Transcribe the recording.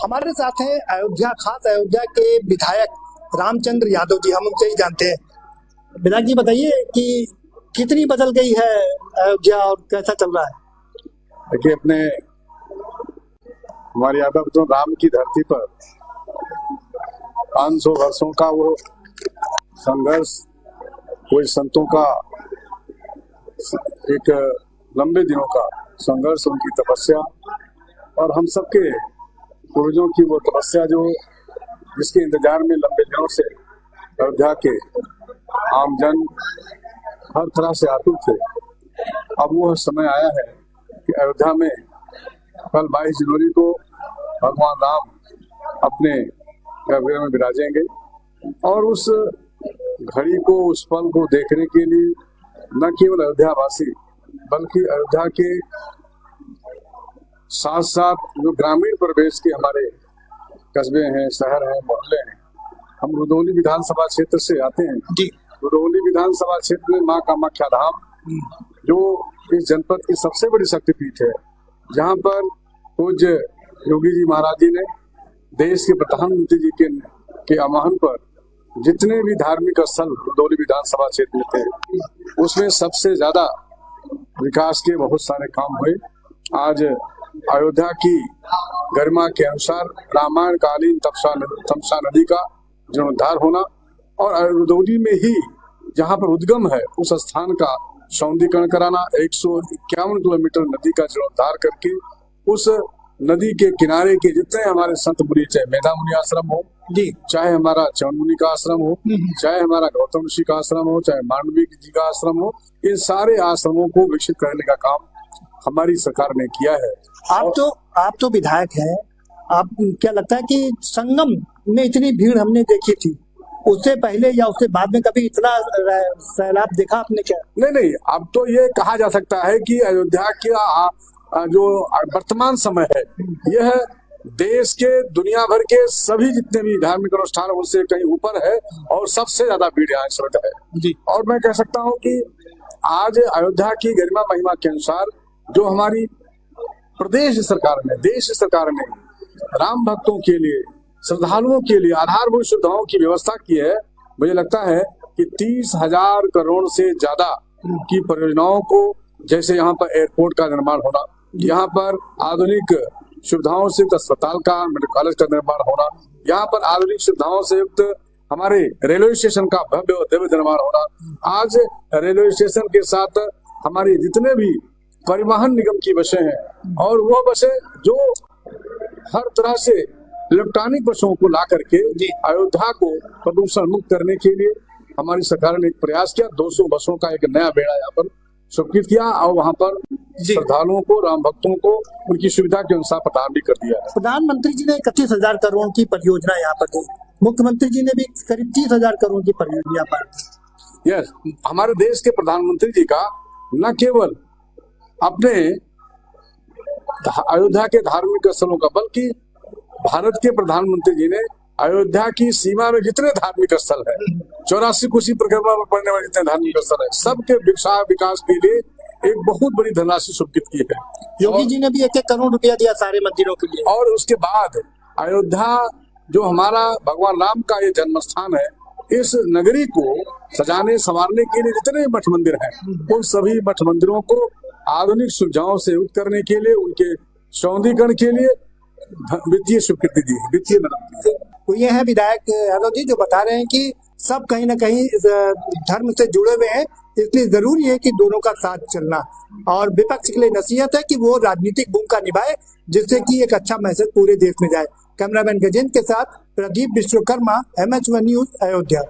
हमारे साथ हैं खास अयोध्या के विधायक रामचंद्र यादव जी। हम उनसे ही जानते हैं। विधायक जी, बताइए कि कितनी बदल गई है अयोध्या और कैसा चल रहा है? देखिए, अपने हमारे यादव तो राम की धरती पर 500 वर्षों का वो संघर्ष, कोई संतों का एक लंबे दिनों का संघर्ष, उनकी तपस्या और हम सबके पूर्वजों की वो तपस्या जो जिसके इंतजार में लंबे दिनों से अयोध्या के आमजन हर तरह से आतुर थे। अब वो समय आया है कि अयोध्या में कल 22 जनवरी को भगवान राम अपने गर्भगृह में विराजेंगे और उस घड़ी को, उस पल को देखने के लिए न केवल अयोध्यावासी बल्कि अयोध्या के साथ साथ जो ग्रामीण प्रदेश के हमारे कस्बे हैं, शहर हैं, मोहल्ले हैं। हम रुदौली विधानसभा क्षेत्र से आते हैं जी। रुदौली विधानसभा क्षेत्र में मां कामाख्या धाम, जो इस जनपद की सबसे बड़ी शक्तिपीठ है, जहां पर पूज्य योगी जी महाराज जी ने देश के प्रधानमंत्री जी के आह्वान पर जितने भी धार्मिक स्थल रुदौली विधानसभा क्षेत्र में थे, उसमें सबसे ज्यादा विकास के बहुत सारे काम हुए। आज अयोध्या की गरिमा के अनुसार रामायण कालीन तमसा नदी का जीर्णोद्धार होना और रुदौली में ही जहां पर उद्गम है उस स्थान का सौंदर्यीकरण कराना, 151 किलोमीटर नदी का जीर्णोद्धार करके उस नदी के किनारे के जितने हमारे संत मुनि, चाहे मेधा मुनि आश्रम हो जी, चाहे हमारा चवन मुनि का आश्रम हो, चाहे हमारा गौतम ऋषि का आश्रम हो, चाहे मांडवी जी का आश्रम हो, इन सारे आश्रमों को विकसित करने का काम हमारी सरकार ने किया है। आप तो विधायक हैं, आप क्या लगता है कि संगम में इतनी भीड़ हमने देखी थी, उससे पहले या उससे बाद में कभी इतना सैलाब देखा आपने क्या? नहीं, अब तो ये कहा जा सकता है कि अयोध्या का जो वर्तमान समय है, यह देश के दुनिया भर के सभी जितने भी धार्मिक अनुष्ठान उनसे कहीं ऊपर है और सबसे ज्यादा भीड़ यहाँ इस वक्त है जी। और मैं कह सकता हूँ कि आज अयोध्या की गरिमा महिमा के अनुसार जो हमारी प्रदेश सरकार ने, देश सरकार ने राम भक्तों के लिए, श्रद्धालुओं के लिए आधारभूत सुविधाओं की व्यवस्था की है, मुझे लगता है कि 30,000 करोड़ से ज्यादा की परियोजनाओं को, जैसे यहाँ पर एयरपोर्ट का निर्माण होना, यहाँ पर आधुनिक सुविधाओं से युक्त अस्पताल का, मेडिकल कॉलेज का निर्माण होना, यहाँ पर आधुनिक सुविधाओं से युक्त हमारे रेलवे स्टेशन का भव्य दिव्य निर्माण होना। आज रेलवे स्टेशन के साथ हमारी जितने भी परिवहन निगम की बसें हैं और वो बसें जो हर तरह से इलेक्ट्रॉनिक बसों को ला करके अयोध्या को प्रदूषण मुक्त करने के लिए हमारी सरकार ने एक प्रयास किया। 200 बसों का एक नया बेड़ा यहाँ पर स्वीकृत किया और वहाँ पर श्रद्धालुओं को, राम भक्तों को उनकी सुविधा के अनुसार प्रदान भी कर दिया है। प्रधानमंत्री जी ने 31,000 करोड़ की परियोजना यहाँ पर दी, मुख्यमंत्री जी ने भी करीब 30,000 करोड़ की परियोजना पर। यस, हमारे देश के प्रधानमंत्री जी का न केवल अपने अयोध्या के धार्मिक स्थलों का, बल्कि भारत के प्रधानमंत्री जी ने अयोध्या की सीमा में जितने धार्मिक स्थल है, 84 कोसी परिक्रमा में पड़ने वाले जितने धार्मिक स्थल है, सबके विकास के लिए एक बहुत बड़ी धनराशि स्वीकृत की है। योगी जी ने भी 1-1 करोड़ रुपया दिया सारे मंदिरों के लिए। और उसके बाद अयोध्या जो हमारा भगवान राम का ये जन्म स्थान है, इस नगरी को सजाने संवारने के लिए जितने मठ मंदिर हैं, उन सभी मठ मंदिरों को आधुनिक सुविधाओं से युक्त करने के लिए, उनके सौंदर्यीकरण के लिए वित्तीय स्वीकृति दी, वित्तीय मदद। तो ये है विधायक यादव जी जो बता रहे हैं कि सब कहीं ना कहीं धर्म से जुड़े हुए हैं, इसलिए जरूरी है कि दोनों का साथ चलना। और विपक्ष के लिए नसीहत है कि वो राजनीतिक भूमिका निभाए, जिससे कि एक अच्छा मैसेज पूरे देश में जाए। कैमरामैन गजेंद्र के साथ प्रदीप विश्वकर्मा, MH1 न्यूज, अयोध्या।